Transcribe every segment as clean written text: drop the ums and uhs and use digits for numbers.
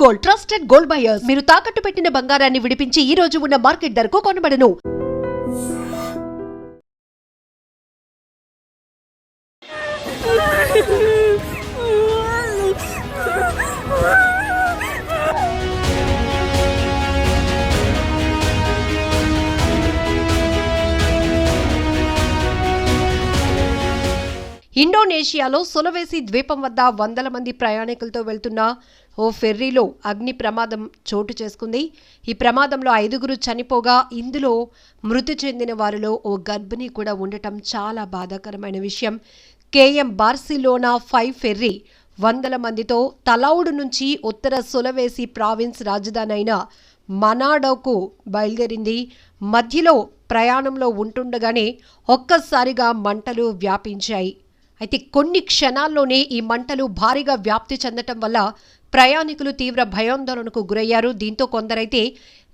Gold, trusted gold buyers. మీరు తాకట్టు పెట్టిన బంగారాన్ని విడిపించి ఈ రోజు ఉన్న మార్కెట్ ధరకు కొనబడను. ఇండోనేషియాలో సులవేసి ద్వీపం వద్ద వందల మంది ప్రయాణికులతో వెళ్తున్న ఓ ఫెర్రీలో అగ్ని ప్రమాదం చోటు చేసుకుంది. ఈ ప్రమాదంలో 5గురు చనిపోగా ఇందులో మృతి చెందిన వారిలో ఓ గర్భిణి కూడా ఉండటం చాలా బాధాకరమైన విషయం. కేఎం బార్సిలోనా 5 ఫెర్రీ వందల మందితో తలౌడ్ నుంచి ఉత్తర సులవేసి ప్రావిన్స్ రాజధాని అయిన మనాడోకు బయలుదేరింది. మధ్యలో ప్రయాణంలో ఉంటుండగానే ఒక్కసారిగా మంటలు వ్యాపించాయి. అయితే కొన్ని క్షణాల్లోనే ఈ మంటలు భారీగా వ్యాప్తి చెందటం వల్ల ప్రయాణికులు తీవ్ర భయాందోళనకు గురయ్యారు. దీంతో కొందరైతే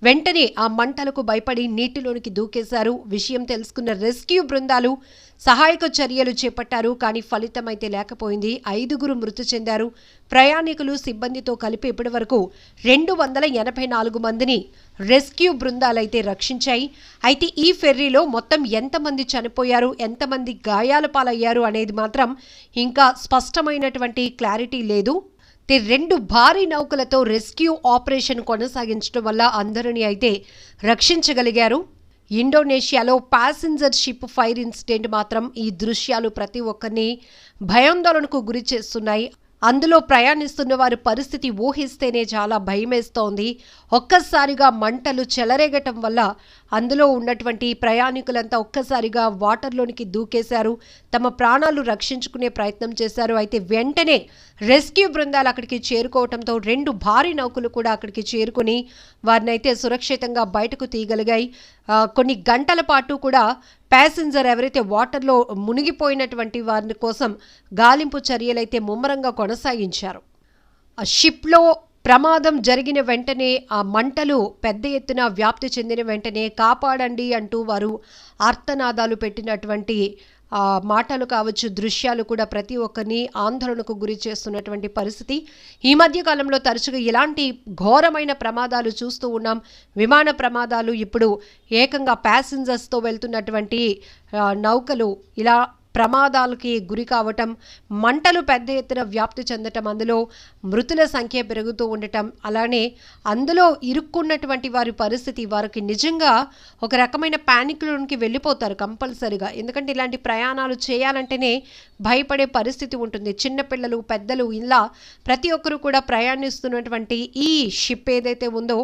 వెంటనే ఆ మంటలకు భయపడి నీటిలోనికి దూకేశారు. విషయం తెలుసుకున్న రెస్క్యూ బృందాలు సహాయక చర్యలు చేపట్టారు. కానీ ఫలితమైతే లేకపోయింది. 5గురు మృతి చెందారు. ప్రయాణికులు సిబ్బందితో కలిపి ఇప్పటివరకు 284 మందిని రెస్క్యూ బృందాలైతే రక్షించాయి. అయితే ఈ ఫెర్రీలో మొత్తం ఎంతమంది చనిపోయారు, ఎంతమంది గాయాల పాలయ్యారు అనేది మాత్రం ఇంకా స్పష్టమైనటువంటి క్లారిటీ లేదు. 2 భారీ నౌకలతో రెస్క్యూ ఆపరేషన్ కొనసాగించడం వల్ల అందరినీ అయితే రక్షించగలిగారు. ఇండోనేషియాలో ప్యాసింజర్ షిప్ ఫైర్ ఇన్సిడెంట్ మాత్రం ఈ దృశ్యాలు ప్రతి ఒక్కరిని భయాందోళనకు గురి చేస్తున్నాయి. అందులో ప్రయాణిస్తున్న వారి పరిస్థితి ఊహిస్తేనే చాలా భయమేస్తోంది. ఒక్కసారిగా మంటలు చెలరేగటం వల్ల అందులో ఉన్నటువంటి ప్రయాణికులంతా ఒక్కసారిగా వాటర్లోనికి దూకేశారు. తమ ప్రాణాలు రక్షించుకునే ప్రయత్నం చేశారు. అయితే వెంటనే రెస్క్యూ బృందాలు అక్కడికి చేరుకోవడంతో 2 భారీ నౌకలు కూడా అక్కడికి చేరుకుని వారిని అయితే సురక్షితంగా బయటకు తీయగలిగాయి. కొన్ని గంటల పాటు కూడా ప్యాసింజర్ ఎవరైతే వాటర్లో మునిగిపోయినటువంటి వారి కోసం గాలింపు చర్యలైతే ముమ్మరంగా కొనసాగించారు. ఆ షిప్లో ప్రమాదం జరిగిన వెంటనే ఆ మంటలు పెద్ద ఎత్తున వ్యాప్తి చెందిన వెంటనే కాపాడండి అంటూ వారు ఆర్తనాదాలు పెట్టినటువంటి మాటలు కావచ్చు, దృశ్యాలు కూడా ప్రతి ఒక్కరిని ఆందోళనకు గురి చేస్తున్నటువంటి పరిస్థితి. ఈ మధ్య కాలంలో తరచుగా ఇలాంటి ఘోరమైన ప్రమాదాలు చూస్తూ ఉన్నాం. విమాన ప్రమాదాలు, ఇప్పుడు ఏకంగా ప్యాసింజర్స్తో వెళ్తున్నటువంటి నౌకలు ఇలా ప్రమాదాలకి గురి కావటం, మంటలు పెద్ద ఎత్తున వ్యాప్తి చెందటం, అందులో మృతుల సంఖ్య పెరుగుతూ ఉండటం, అలానే అందులో ఇరుక్కున్నటువంటి వారి పరిస్థితి, వారికి నిజంగా ఒక రకమైన ప్యానిక్లోనికి వెళ్ళిపోతారు కంపల్సరిగా. ఎందుకంటే ఇలాంటి ప్రయాణాలు చేయాలంటేనే భయపడే పరిస్థితి ఉంటుంది. చిన్నపిల్లలు, పెద్దలు, ఇలా ప్రతి ఒక్కరూ కూడా ప్రయాణిస్తున్నటువంటి ఈ షిప్ ఏదైతే ఉందో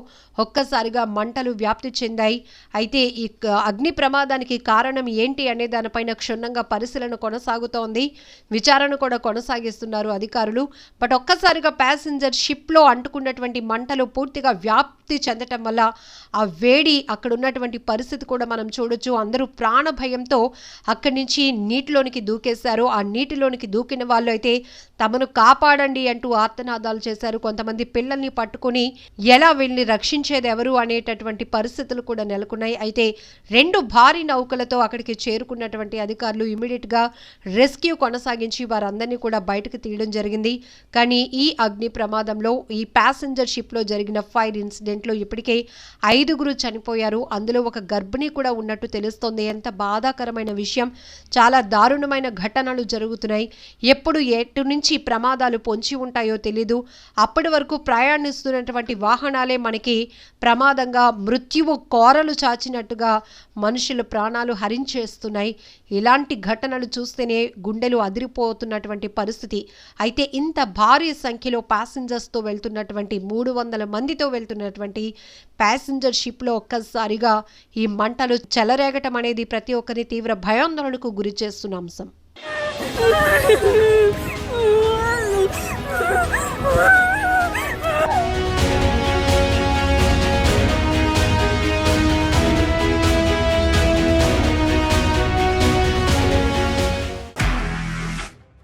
ఒక్కసారిగా మంటలు వ్యాప్తి చెందాయి. అయితే ఈ అగ్ని ప్రమాదానికి కారణం ఏంటి అనే దానిపైన క్షుణ్ణంగా పరిశీలన కొనసాగుతోంది. విచారణ కూడా కొనసాగిస్తున్నారు అధికారులు. బట్ ఒక్కసారిగా ప్యాసింజర్ షిప్లో అంటుకున్నటువంటి మంటలు పూర్తిగా వ్యాప్తి చెందటం వల్ల ఆ వేడి, అక్కడ ఉన్నటువంటి పరిస్థితి కూడా మనం చూడొచ్చు. అందరూ ప్రాణ భయంతో అక్కడి నుంచి నీటిలోనికి దూకేశారు. ఆ నీటిలోనికి దూకిన వాళ్ళు అయితే తమను కాపాడండి అంటూ ఆర్తనాదాలు చేశారు. కొంతమంది పిల్లల్ని పట్టుకుని ఎలా వీళ్ళని రక్షించేది ఎవరు అనేటటువంటి పరిస్థితులు కూడా నెలకొన్నాయి. అయితే 2 భారీ నౌకలతో అక్కడికి చేరుకున్నటువంటి అధికారులు ఇమీడియట్గా రెస్క్యూ కొనసాగించి వారందరినీ కూడా బయటకు తీయడం జరిగింది. కానీ ఈ అగ్ని ప్రమాదంలో, ఈ ప్యాసింజర్ షిప్లో జరిగిన ఫైర్ ఇన్సిడెంట్లో ఇప్పటికే 5గురు చనిపోయారు. అందులో ఒక గర్భిణి కూడా ఉన్నట్టు తెలుస్తోంది. ఎంత బాధాకరమైన విషయం. చాలా దారుణమైన ఘటనలు జరుగుతున్నాయి. ఎప్పుడు ఎటు నుంచి ప్రమాదాలు పొంచి ఉంటాయో తెలీదు. అప్పటి వరకు ప్రయాణిస్తున్నటువంటి వాహనాలే మనకి ప్రమాదంగా మృత్యువు కోరలు చాచినట్టుగా మనుషుల ప్రాణాలు హరించేస్తున్నాయి. ఇలాంటి ఘటనలు చూస్తేనే గుండెలు అదిరిపోతున్నటువంటి పరిస్థితి. అయితే ఇంత భారీ సంఖ్యలో ప్యాసింజర్స్తో వెళ్తున్నటువంటి 300 మందితో వెళ్తున్నటువంటి ప్యాసింజర్ షిప్లో ఒక్కసారిగా ఈ మంటలు చెలరేగటం అనేది ప్రతి ఒక్కరిని తీవ్ర భయాందోళనకు గురి చేస్తున్న అంశం.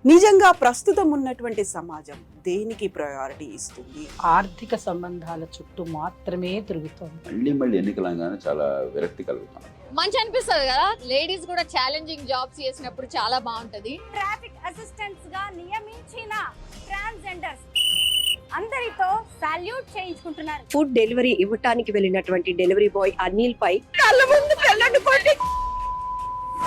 నిజంగా ప్రస్తుతం ఉన్నటువంటి సమాజం దేనికి ప్రయారిటీ ఇస్తుంది? ఆర్థిక సంబంధాల చుట్టూ మాత్రమే తిరుగుతుంది. మళ్ళీ ఎన్నికలంగానే చాలా విరక్తి కలుగుతాం. మంచి అనిపిస్తుంది కదా, లేడీస్ కూడా ఛాలెంజింగ్ జాబ్స్ చేసినప్పుడు చాలా బాగుంటది. ట్రాఫిక్ అసిస్టెంట్స్ గా నియమించిన ట్రాన్స్జెండర్స్ అందరితో సాల్యూట్ చేయించుకుంటున్నారు. ఫుడ్ డెలివరీ ఇవ్వటానికి వెళ్ళినటువంటి డెలివరీ బాయ్ అనిల్ పై కళ్ళ ముందు పెళ్ళండి కొట్టి